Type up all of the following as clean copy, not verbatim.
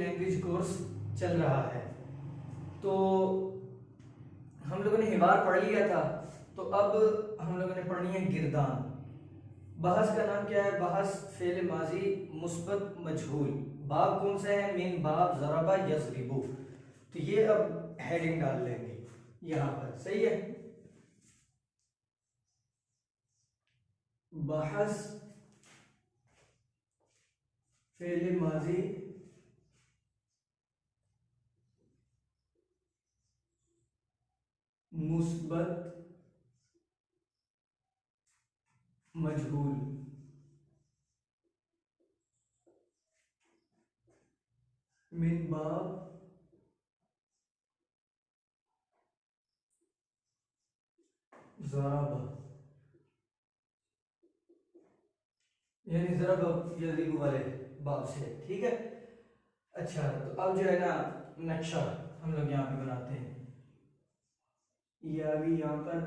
Language course चल रहा है। तो हम लोगों ने हिवार पढ़ लिया था, तो अब हम लोगों ने पढ़नी है गिरदान। बहस का नाम क्या है? बहस फेल माजी मुस्बत मजहूल। बाब कौन सा है? मेन बाब ज़रबा यज़रिबु। तो ये अब हेडिंग डाल लेंगे यहां पर, सही है। बहस फेल माजी मुस्बत मजहूल। मिन बाब ज़रबा, यानी ज़रब यज़रिबु वाले बाब से, ठीक है। अच्छा, तो अब जो है ना नक्शा हम लोग यहाँ पे बनाते हैं। ये आ गई यहाँ पर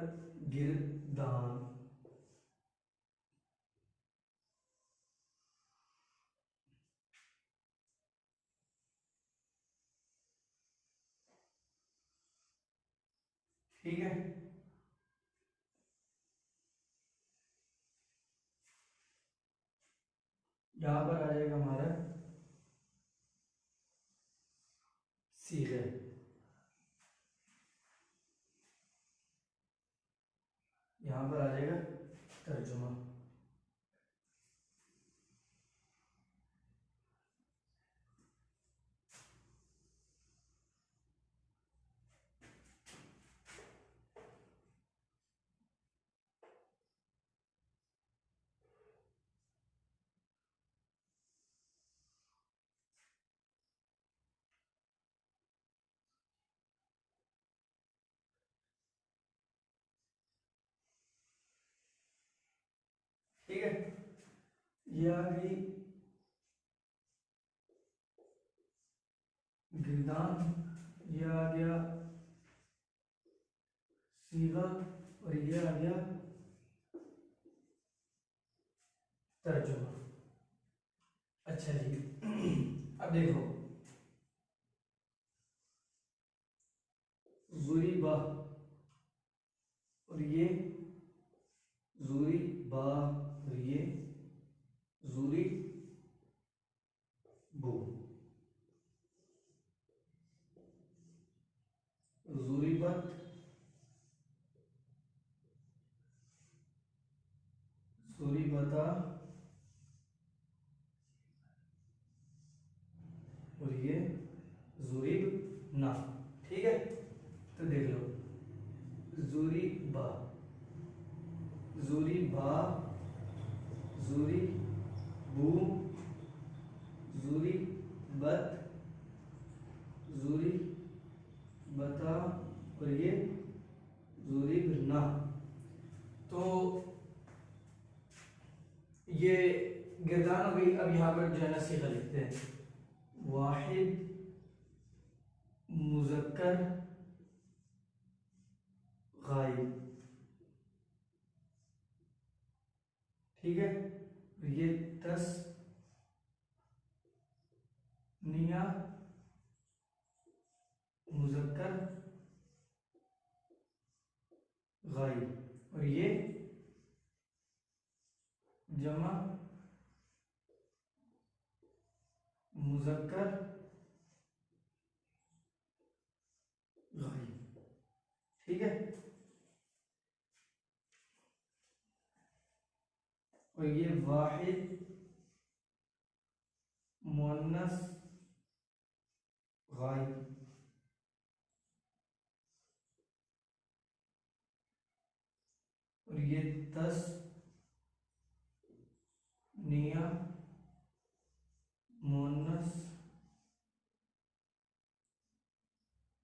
गिरदान, ठीक है। यहाँ पर आ जाएगा हमारा सीगे, यहाँ पर आ जाएगा तर्जुमा। ठीक है, ये आ गई गिरदान, ये आ गया सीगा, और ये आ गया तर्जुमा। अच्छा जी, अब देखो ज़ुरिबा, और ये ज़ुरिबा, और ये ज़ुरिबु। ज़ुरिबत, ज़ुरिबता, और ये ज़ुरिबना, ठीक है। तो देख लो ज़ुरिबा, ज़ुरिबा, ज़ुरिबु, ज़ुरिबत, ज़ुरिबता, और ये ज़ुरिबना। तो ये गिरदान हो गई। अब यहाँ पर जो है ना सीगा लिखते हैं, वाहिद मुज़क्कर गायब, ठीक है। ये तस्निया मुज़क्कर गायब, और ये जमा मुज़क्कर गायब, ठीक है। और ये वाहिद मुअन्नस गायब, और ये तस्निया मुअन्नस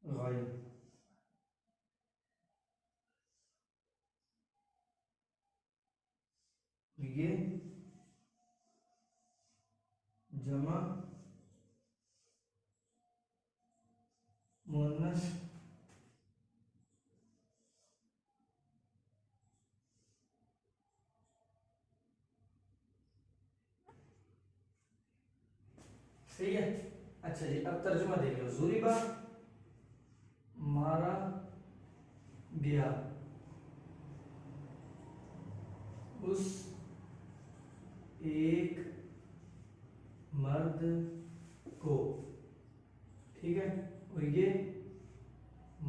गायब, ये जमा मुअन्नस सही है। अच्छा जी, अब तर्जुमा देख लो। ज़ुरिबा मारा गया उस एक मर्द को, ठीक है, और ये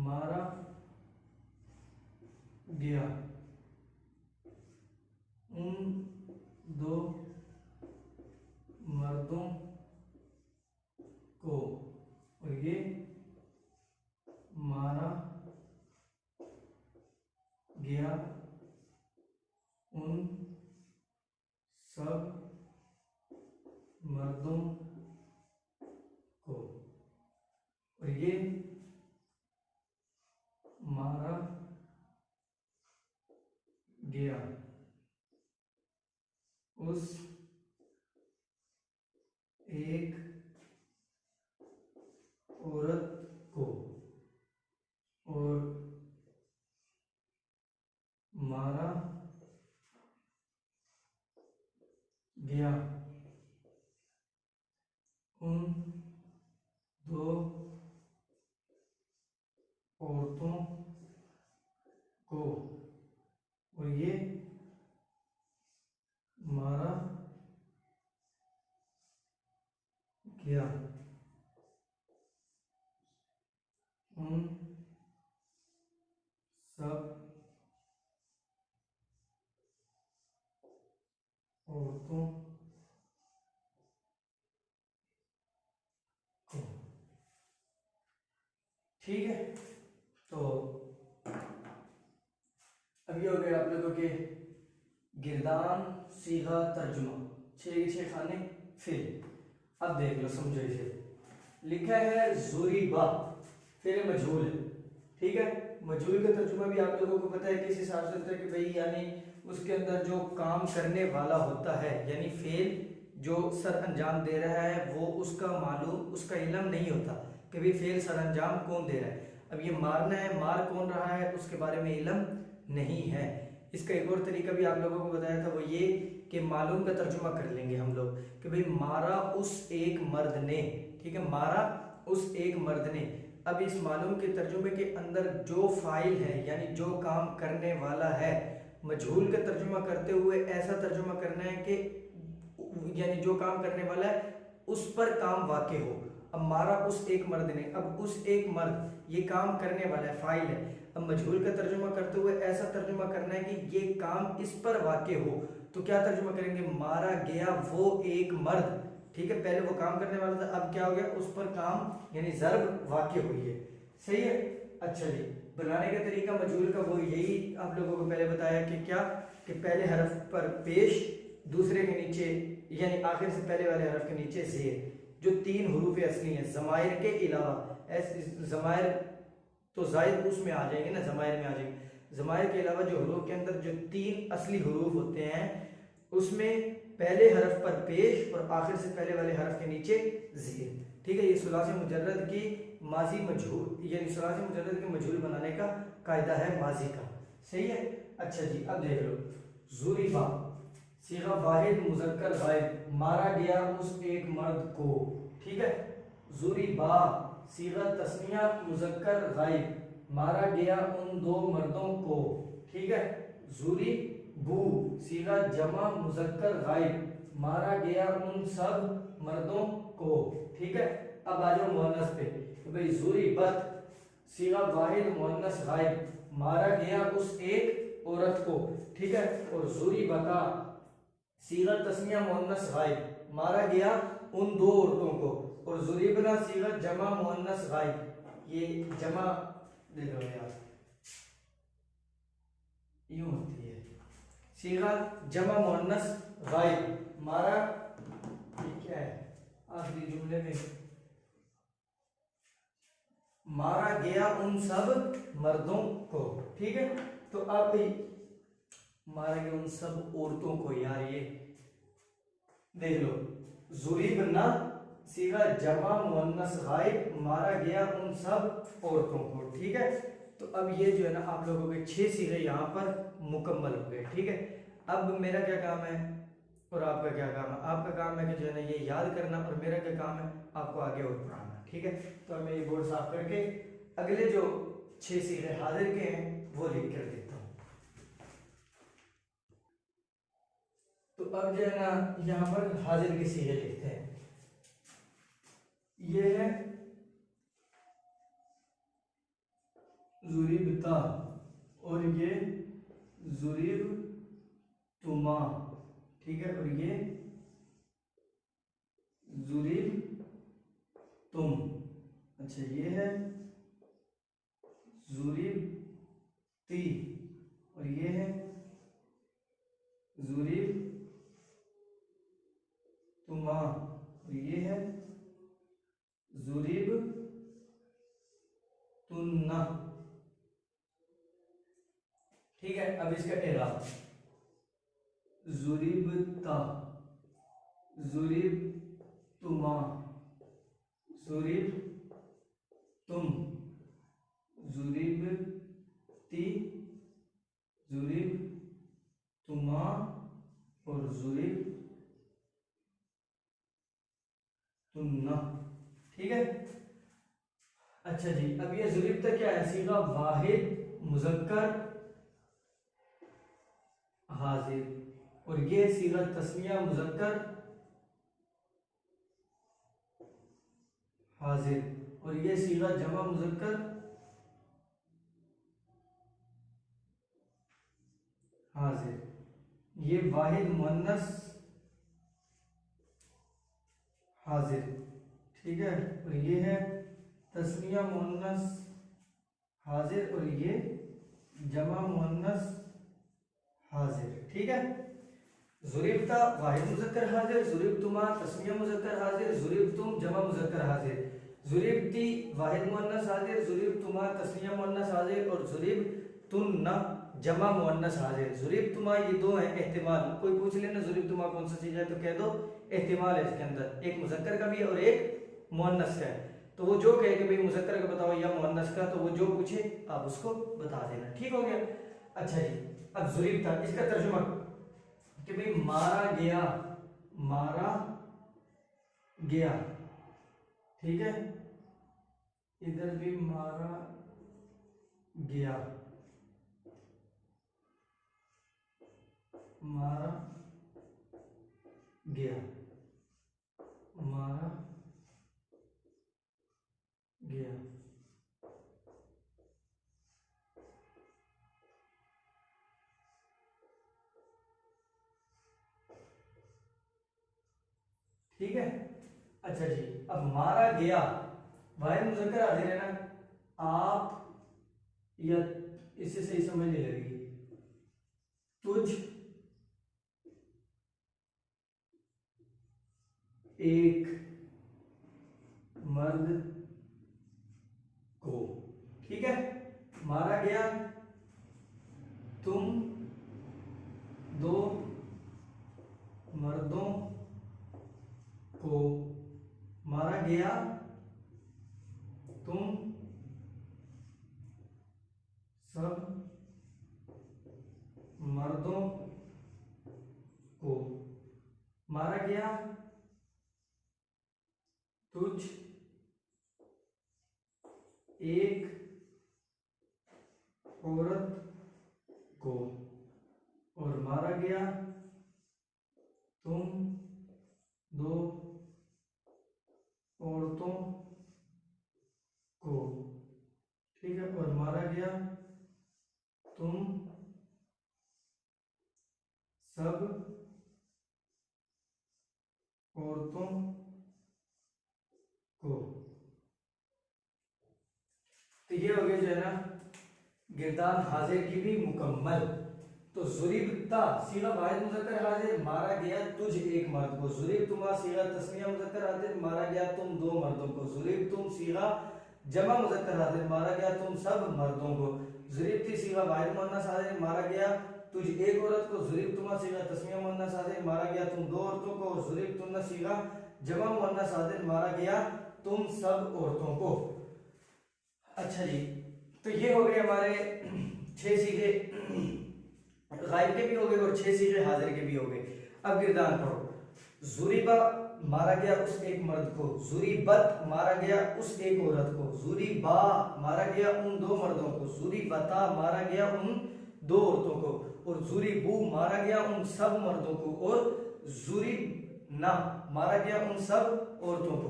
मारा गया उन दो मर्दों को, और ये मारा गया उन सब मर्दों को, और ये मारा गया उस एक औरत को, और मारा गया उन दो औरतों को, और ये मारा गया उन सब औरतों को, ठीक है। तो अब ये हो गया आप लोगों के गिरदान, सीगा, तर्जुमा, 6 के 6 खाने फिर। अब देख लो, समझो इसे। लिखा है ज़ुरिबा, फिर मजहूल है, ठीक है। मजहूल का तर्जुमा भी आप लोगों को पता है किस हिसाब से होता है कि भाई यानी उसके अंदर जो काम करने वाला होता है, यानी फेल जो सर अंजाम दे रहा है वो उसका मालूम, उसका इल्म नहीं होता कि भाई फेल सर अंजाम कौन दे रहा है। अब ये मारना है, मार कौन रहा है उसके बारे में इल्म नहीं है। इसका एक और तरीका भी आप लोगों को बताया था, वो ये कि मालूम का तर्जुमा कर लेंगे हम लोग कि भाई मारा उस एक मर्द ने, ठीक है, मारा उस एक मर्द ने। अब इस मालूम के तर्जुमे के अंदर जो फाइल है यानी जो काम करने वाला है, मजहूल का तर्जुमा करते हुए ऐसा तर्जुमा करना है कि यानी जो काम करने वाला है उस पर काम वाक़े हो। अब मारा उस एक मर्द ने, अब उस एक मर्द ये काम करने वाला है, फाइल है। अब मजहूल का तर्जुमा करते हुए ऐसा तर्जुमा करना है कि ये काम इस पर वाक़े हो, तो क्या तर्जुमा करेंगे? मारा गया वो एक मर्द, ठीक है, पहले वो काम करने वाला था, अब क्या हो गया, उस पर काम यानी ज़र्ब वाक़े हुई है, सही है। अच्छा जी, बनाने का तरीका मजहूल का वो यही आप लोगों को पहले बताया कि क्या, कि पहले हरफ पर पेश, दूसरे के नीचे यानी आखिर से पहले वाले हरफ के नीचे ज़ेर, जो 3 हरूफ असली हैं ज़मायर के अलावा। ज़मायर तो ज़ायद उसमें आ जाएंगे ना, ज़मायर में आ जाएंगे। ज़मायर के अलावा जो हरूफ के अंदर जो 3 असली हरूफ होते हैं उसमें पहले हरफ पर पेश और आखिर से पहले वाले हरफ के नीचे ज़ेर, ठीक है। ये सुलासी मुजर्रद की माजी मजहूल यानी सुलासी मुजर्रद के मजहूल बनाने का कायदा है माजी का, सही है। अच्छा जी, अब देख लो, ज़ुरिबा सीगा वाहिद मुज़क्कर गायब, मारा गया उस एक मर्द को, ठीक है। ज़ुरिबा सीगा तस्निया मुज़क्कर गायब, मारा गया उन 2 मर्दों को, ठीक है। ज़ुरिबू सीगा जमा मुज़क्कर गायब, मारा गया उन सब मर्दों को, ठीक है। अब आ जाओ मुअन्नस पे, तो भाई ज़ुरिबत सीगा वाहिद मुअन्नस गायब, मारा गया उस एक औरत को, ठीक है। और ज़ुरिबता सीगा तस्निया मुअन्नस गायब, मारा गया उन 2 औरतों को। और ज़ुरिबना सीगा जमा मुअन्नस गायब, ये जमा देख लो यार, यूं होती है सीगा जमा मुअन्नस गायब, मारा, ये क्या है आखिरी जुमले में, मारा गया उन सब मर्दों को, ठीक है। तो अब मारा गया उन सब औरतों को, यार ये देख लो, ज़ुरिबना सीगा जमा मुअन्नस गायब, मारा गया उन सब औरतों को, ठीक है। तो अब ये जो है ना आप लोगों के 6 सीगे यहाँ पर मुकम्मल हो गए, ठीक है। अब मेरा क्या काम है, और आपका क्या काम है? आपका काम है कि जो है ना ये याद करना, और मेरा क्या काम है? आपको आगे और पढ़ाना। ठीक है, तो मैं ये बोर्ड साफ करके अगले जो 6 सीगे हाजिर के हैं वो लिख कर देता हूँ। तो अब जो है ना यहाँ पर हाजिर के सीगे लिखते हैं। ये है जुरिबता और ये जुरिब तुमा। ठीक है, और ये जुरिब तुम। अच्छा, ये है जुरिब ती और ये है जुरिब तुमा और ये है जुरिब तुन्ना। ठीक है, अब इसका एराब। जुरिबता, जुरिब तुमा, जुरिब तुम, जुरिब ती, जुरिब तुमा और जुरिब तुन्ना। ठीक है, अच्छा जी, अब ये जुरिबता क्या है? सीगा वाहिद मुजक्कर हाजिर, और ये सीगा तस्मिया मुजक्कर हाजिर, और ये सीगा जमा मुजक्कर हाजिर। ये वाहिद मुअन्नस हाजिर। ठीक है, और ये है तस्मिया मुअन्नस हाजिर, और ये जमा मुअन्नस हाजिर। ठीक है, जुरिबता वाहिद मुजक्कर हाजिर, जुरिबतुमा तस्मिया मुजक्कर हाजिर, जुरिबतुम जमा मुजक्कर हाजिर, जुरिबती वाहिद मुअन्नस हाजिर, जुरिबतुमा तस्मिया मुअन्नस हाजिर, और जुरिबतुन्ना जमा मुअन्नस हाजिर। जुरिबतुमा ये दो हैं एहतिमाल। कोई पूछ लेना जुरिबतुमा कौन सा चीज है तो कह दो एहतिमाल है इसके अंदर, एक मुजक्कर का भी है और एक मुअन्नस का है। तो वो जो कहे कि भाई मुजक्कर का बताओ या मुअन्नस का, तो वो जो पूछे आप उसको बता देना। ठीक हो गया? अच्छा जी, अब जुरिबता इसका तर्जुमा कि भाई मारा गया, मारा गया। ठीक है, इधर भी मारा गया, मारा गया, मारा गया। ठीक है, अच्छा जी, अब मारा गया वाहिद मुजक्कर हाजिर है ना, आप या इससे सही समझ नहीं लगेगी। तुझ एक मर्द को। ठीक है, मारा गया तुम दो मर्दों को, मारा गया तुम सब मर्दों को, मारा गया तुझ एक औरत को, और मारा गया तुम दो औरतों को। ठीक है, और मारा गया तुम सब औरतों को। तो ये हो गया जो है ना गिरदान हाजिर की भी मुकम्मल। तो जुरिबता सीगा वाहिद मुजक्कर हाजिर, मारा गया तुझ एक मर्द को। जुरिबतुमा सीगा तस्निया मुजक्कर हाजिर, मारा गया तुम दो मर्दों को। जुरिबतुम सीगा जमा मुजक्कर हाजिर, मारा गया तुम सब मर्दों को। जुरिबती सीगा वाहिद मुअन्नस हाजिर, मारा गया तुझ एक औरत को। जुरिबतुमा सीगा तस्निया मुअन्नस हाजिर, मारा गया तुम दो औरतों को। और जुरिबतुन्ना सीगा जमा मुअन्नस हाजिर, मारा गया तुम सब औरतों को। अच्छा जी, तो ये हो गए हमारे 6 सीगे गायब के भी हो गए और 6 सीगे हाजिर के भी हो गए। अब गिरदान पढ़ो। जुरीबा मारा गया उस एक मर्द को, जुरीबत मारा गया उस एक औरत को, जुरीबा मारा गया उन दो मर्दों को, जुरीबता मारा गया उन दो औरतों को, और जुरीबू मारा गया उन सब मर्दों को, और जुरीबना मारा गया उन सब औरतों को,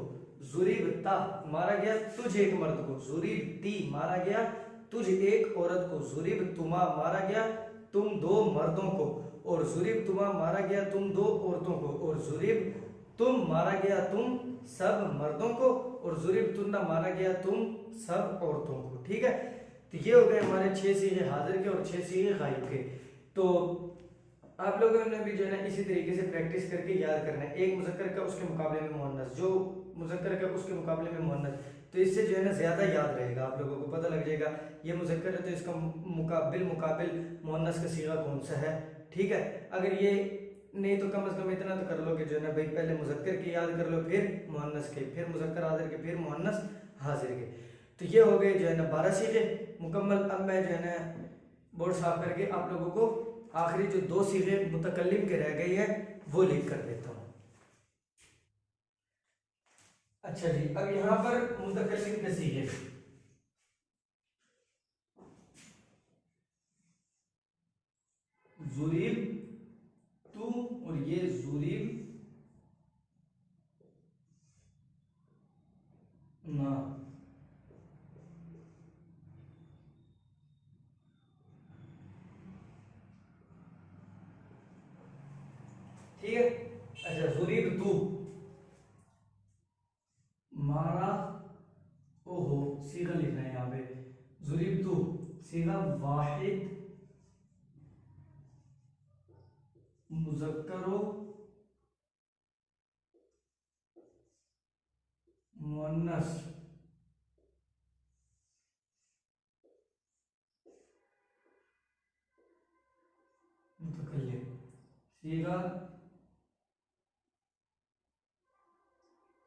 जुरीबता मारा गया तुझ एक मर्द को, जुरीबती मारा गया तुझ एक औरत को, जुरीबतुमा मारा गया तुम दो मर्दों को, और जुरीबतुमा मारा गया तुम दो औरतों को, और जुरीब तुम मारा गया तुम सब मर्दों को, और जुरीबतुन्ना मारा गया तुम सब औरतों को। ठीक है, तो ये हो गए हमारे 6 सीगे हाजिर के और 6 सीगे गायब के। तो आप लोगों ने भी जो है ना इसी तरीके से प्रैक्टिस करके याद करना है। एक मुज़क्कर का उसके मुकाबले में मुअन्नस, जो मुज़क्कर का उसके मुकाबले में मुअन्नस, तो इससे जो है ना ज़्यादा याद रहेगा, आप लोगों को पता लग जाएगा ये मुज़क्कर है तो इसका मुकाबिल मुअन्नस का सीगा कौन सा है। ठीक है, अगर ये नहीं तो कम से कम इतना तो कर लो कि जो है ना भाई पहले मुज़क्कर की याद कर लो, फिर मुअन्नस के, फिर मुज़क्कर हाजिर के, फिर मुअन्नस हाजिर के। तो ये हो गए जो है ना 12 सीगे मुकम्मल। अब मैं जो है ना बोर्ड साफ करके आप लोगों को आखिरी जो 2 सीगे मुतकल्लिम के रह गई है वो लिख कर देता हूँ। अच्छा जी, अब यहाँ पर मुतकल्लिम के सीगे, जुरीब तू, और ये जुरीब ना। ठीक है, अच्छा जुरीब तू मारा, ओहो सीगा लिखना है यहाँ पे, जुरीब तू सीगा वाहिद मुज़क्करो मुअन्नस मुतकल्लिम, सीगा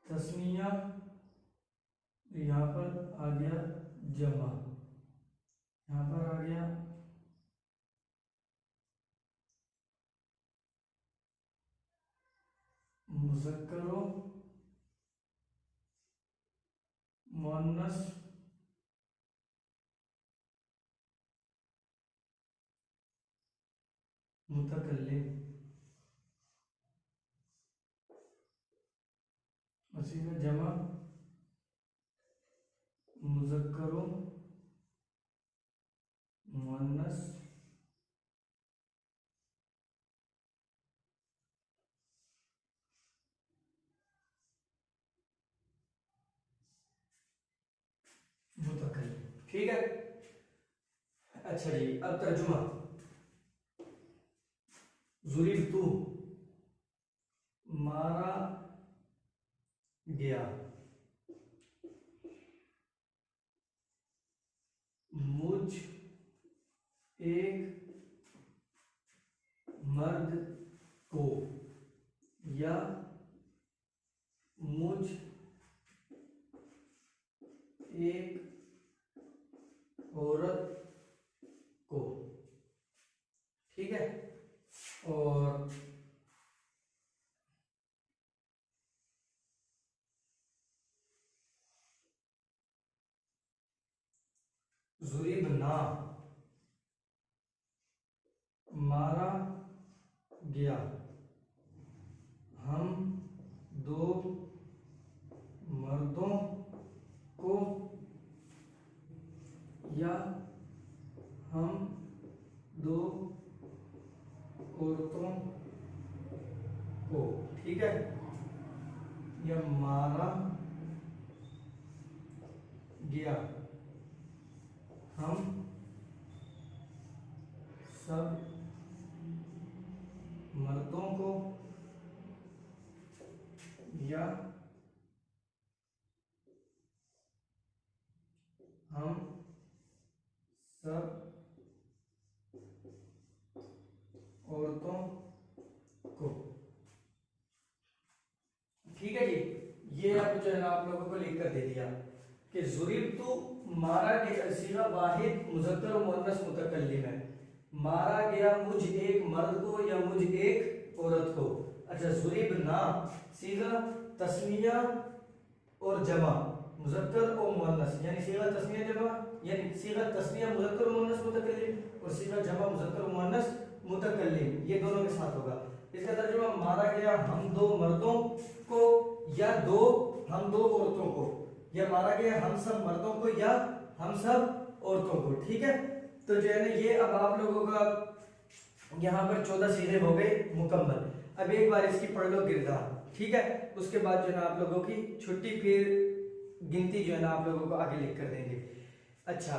तस्निया, यहाँ पर आ गया जमा, यहाँ पर आ गया मुज़क्करो मुअन्नस मुतकल्लिम, उसी में जमा मुज़क्करो मुअन्नस मुतकल्लिम। ठीक है, अच्छा जी, अब तर्जुमा। जुरीब तू मारा गया मुझ एक मर्द को, या मुझ एक औरत को। ठीक है, और जुरीब ना मारा गया हम दो मर्दों को, या हम दो औरतों को। ठीक है, या मारा गया हम सब मर्दों को, या हम सब औरतों को। ठीक है जी, ये अब जो है ना आप लोगों को लिख कर दे दिया कि जुरीब तो मारा गया सीगा वाहिद मुज़क्कर और मुअन्नस मुतकल्लिम है, मारा गया मुझ एक मर्द को या मुझ एक औरत को। अच्छा, जुरिबना सीगा तस्निया और जमा, मुज़क्कर और मुअन्नस, यानी सीगा तस्निया जमा, यानी सीगा तस्निया मुज़क्कर और मुअन्नस मुतकल्लिम और सीगा जमा मुज़क्कर और मुअन्नस मुतकल्लिम, ये दोनों के साथ होगा। इसका तर्जुमा मारा गया हम दो मर्दों को या हम दो औरतों को, या मारा गया हम सब मर्दों को या हम सब औरतों को। ठीक है, तो जो है ना ये अब आप लोगों का यहाँ पर 14 सीधे हो गए मुकम्मल। अब एक बार इसकी पढ़ लो गिरदार, ठीक है, उसके बाद जो है ना आप लोगों की छुट्टी, फिर गिनती जो है ना आप लोगों को आगे लिख कर देंगे। अच्छा,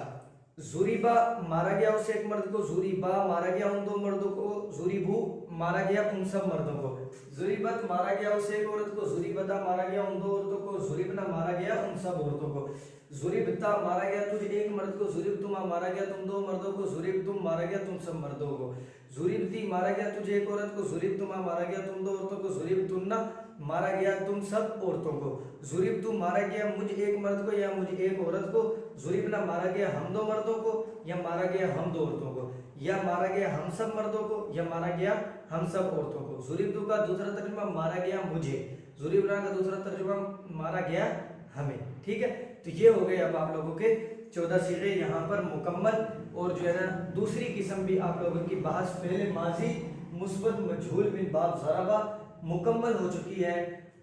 जुरीबा मारा गया उस एक मर्द को, जुरीबा मारा गया उन दो मर्दों को, जुरीबू मारा गया उन सब मर्दों को, जुरीबत मारा गया उस एक औरत को, जुरीबता मारा गया उन दो औरतों को, जुरीबना मारा गया उन सब औरतों को, जुरीबता मारा गया तुझ एक मर्द को, जुरीबतुमा मारा गया तुम दो मर्दों को, जुरीबतुम मारा गया तुम सब मर्दों को, जुरीबती मारा गया तुझ एक औरत को, जुरीबतुमा मारा गया तुम दो औरतों को, जुरीबतुन्ना मारा गया तुम सब औरतों को, जुरीबतु मारा गया मुझ एक मर्द को या मुझ एक औरत को, जुरीबना मारा गया हम दो मर्दों को या मारा गया हम दो औरतों को, या मारा गया हम सब मर्दों को या मारा गया हम सब औरतों को। जुरीबतु का दूसरा तर्जुमा मारा गया मुझे, जुरीबना का दूसरा तर्जुमा मारा गया हमें। ठीक है, तो ये हो गए अब आप लोगों के 14 सीगे यहाँ पर मुकम्मल। और जो है ना दूसरी किस्म भी आप लोगों की बहस फेल माजी मुस्बत मजहूल बिन बाब ज़राबा मुकम्मल हो चुकी है।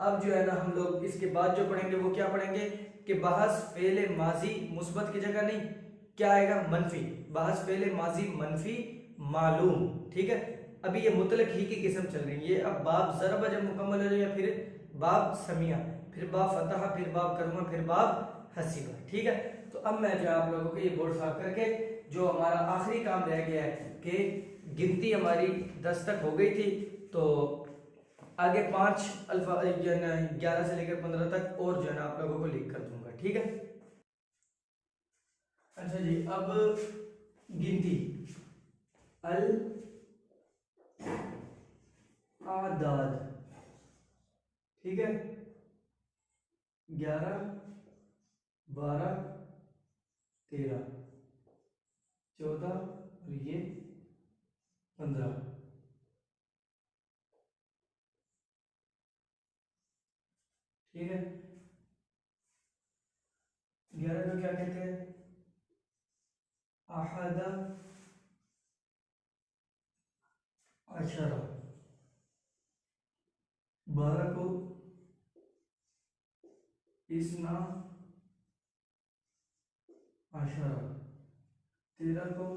अब जो है ना हम लोग इसके बाद जो पढ़ेंगे वो क्या पढ़ेंगे कि बहस फेल माजी मुस्बत की जगह नहीं क्या आएगा, मनफी, बहस फेल माजी मनफी मालूम। ठीक है, अभी ये मुतलक ही की किस्म चल रही है। ये अब बाब ज़रबा जब मुकम्मल हो जाए, फिर बाब समिया, फिर बाब फतहा, फिर बाब करमा, फिर बाब हसीबा। ठीक है, तो अब मैं जो आप लोगों को ये बोर्ड साफ करके जो हमारा आखिरी काम रह गया है कि गिनती हमारी 10 तक हो गई थी, तो आगे 5 अल्फा 11 से लेकर 15 तक और जो है ना आप लोगों को लिख कर दूंगा। ठीक है, अच्छा जी, अब गिनती अल आदाद, ठीक है, 11 12 13 14 और ये 15। ठीक है, 11 को क्या कहते हैं, अहदा अशरा, 12 को इसना अशरा, 13 को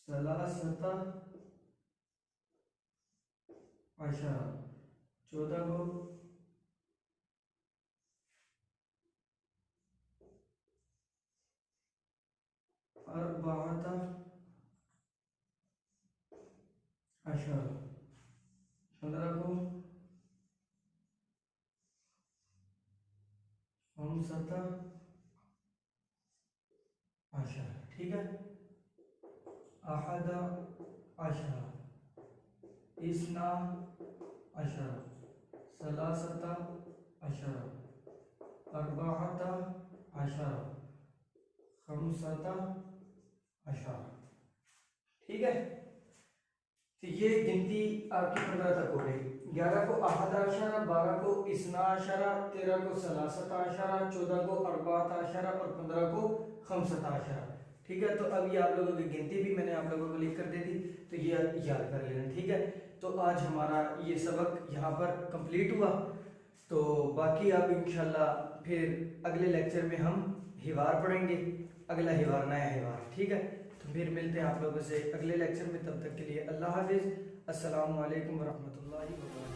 सलासता अशरा, 14 को अरबाता अशरा, 15 को हमसता अशरा। ठीक है, अहदा अशरा, इसना अशरा, सलासता अशरा, अरबाता अशरा, खमसता अशरा। ठीक है, तो ये गिनती आपकी 15 तक हो गई। 11 को अहदा अशरा, 12 को इसना अशरा, 13 को सलासता अशरा, 14 को अरबाता अशरा और 15 को खमसता अशरा। ठीक है, तो अब ये आप लोगों की गिनती भी मैंने आप लोगों को लिख कर दे दी, तो ये याद कर लेना। ठीक है, तो आज हमारा ये सबक यहाँ पर कंप्लीट हुआ। तो बाकी अब इंशाल्लाह फिर अगले लेक्चर में हम हिवार पढ़ेंगे, अगला हिवार नया हिवार। ठीक है, तो फिर मिलते हैं आप लोगों से अगले लेक्चर में, तब तक के लिए अल्लाह हाफिज़, अस्सलामु अलैकुम वरहमतुल्लाहि वबरकातुहू।